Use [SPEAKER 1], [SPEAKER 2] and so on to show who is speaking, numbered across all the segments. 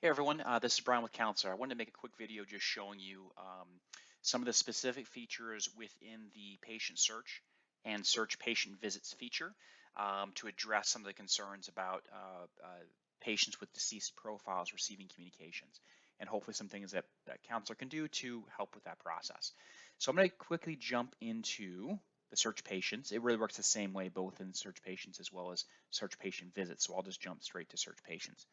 [SPEAKER 1] Hey everyone, this is Brian with Counselor. I wanted to make a quick video just showing you some of the specific features within the patient search and search patient visits feature to address some of the concerns about patients with deceased profiles receiving communications, and hopefully some things that Counselor can do to help with that process. So I'm going to quickly jump into the search patients. It really works the same way both in search patients as well as search patient visits. So I'll just jump straight to search patients.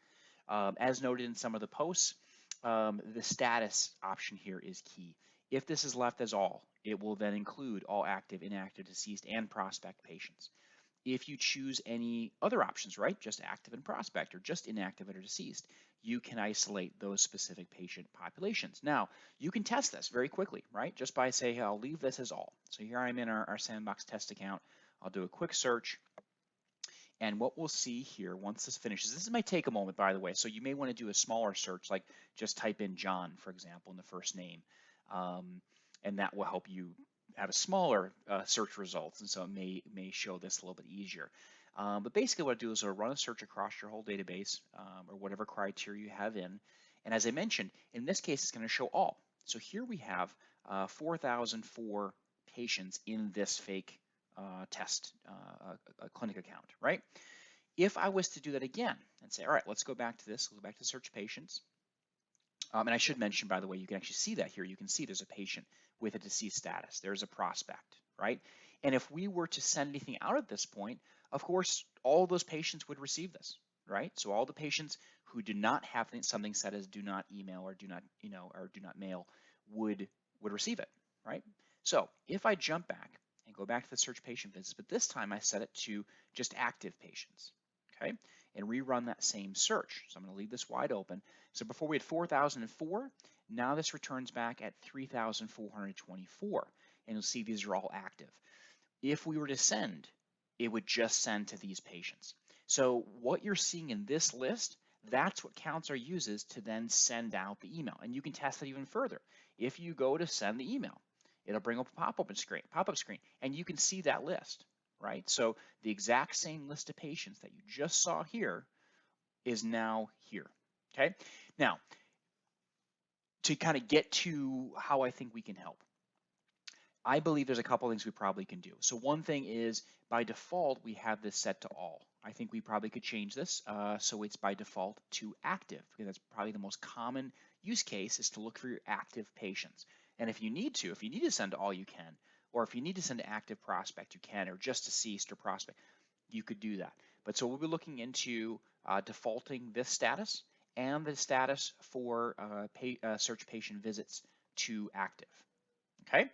[SPEAKER 1] As noted in some of the posts, the status option here is key. If this is left as all, it will then include all active, inactive, deceased, and prospect patients. If you choose any other options, right, just active and prospect or just inactive or deceased, you can isolate those specific patient populations. Now, you can test this very quickly, right, just by saying, hey, I'll leave this as all. So here I'm in our sandbox test account. I'll do a quick search. And what we'll see here once this finishes, this might take a moment, by the way, so you may want to do a smaller search, like just type in John, for example, in the first name, and that will help you have a smaller search results, and so it may show this a little bit easier. But basically what I do is I'll run a search across your whole database or whatever criteria you have in, and as I mentioned, in this case, it's going to show all. So here we have 4,004 patients in this fake test a clinic account, right? If I was to do that again and say, all right, let's go back to this, we'll go back to search patients. And I should mention, by the way, you can actually see that here. You can see there's a patient with a deceased status. There's a prospect, right? And if we were to send anything out at this point, of course, all those patients would receive this, right? So all the patients who do not have something set as do not email or do not, or do not mail would receive it, right? So if I jump back and go back to the search patient visits, but this time I set it to just active patients, okay, and rerun that same search. So I'm going to leave this wide open. So before we had 4,004, now this returns back at 3,424, and you'll see these are all active. If we were to send, it would just send to these patients. So what you're seeing in this list, that's what Counselor uses to then send out the email. And you can test that even further. If you go to send the email, it'll bring up a pop-up screen, and you can see that list, right? So the exact same list of patients that you just saw here is now here, okay? Now, to kind of get to how I think we can help, I believe there's a couple things we probably can do. So one thing is, by default, we have this set to all. I think we probably could change this so it's by default to active, because that's probably the most common use case, is to look for your active patients. And if you need to send to all, you can. Or if you need to send to active prospect, you can, or just deceased or prospect, you could do that. But so we'll be looking into defaulting this status and the status for search patient visits to active. Okay,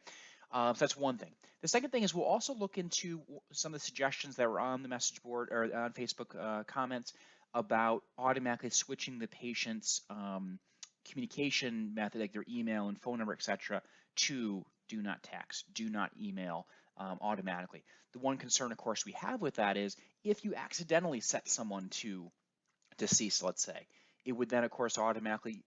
[SPEAKER 1] so that's one thing. The second thing is we'll also look into some of the suggestions that were on the message board or on Facebook comments about automatically switching the patient's communication method, like their email and phone number, etc., to do not text, do not email automatically. The one concern, of course, we have with that is if you accidentally set someone to deceased, let's say, it would then, of course, automatically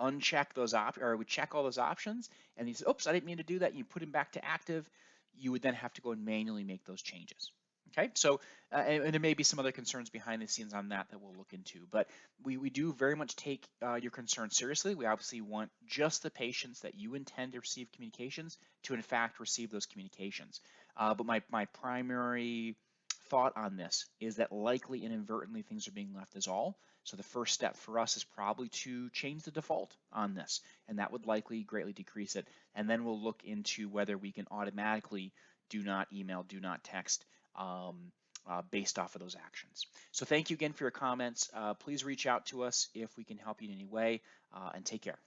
[SPEAKER 1] uncheck those options, or it would check all those options, and he says, oops, I didn't mean to do that. You put him back to active. You would then have to go and manually make those changes. Okay, so and there may be some other concerns behind the scenes on that we'll look into, but we do very much take your concerns seriously. We obviously want just the patients that you intend to receive communications to, in fact, receive those communications. But my primary thought on this is that likely inadvertently things are being left as all. So the first step for us is probably to change the default on this, and that would likely greatly decrease it. And then we'll look into whether we can automatically do not email, do not text based off of those actions. So thank you again for your comments. Please reach out to us if we can help you in any way, and take care.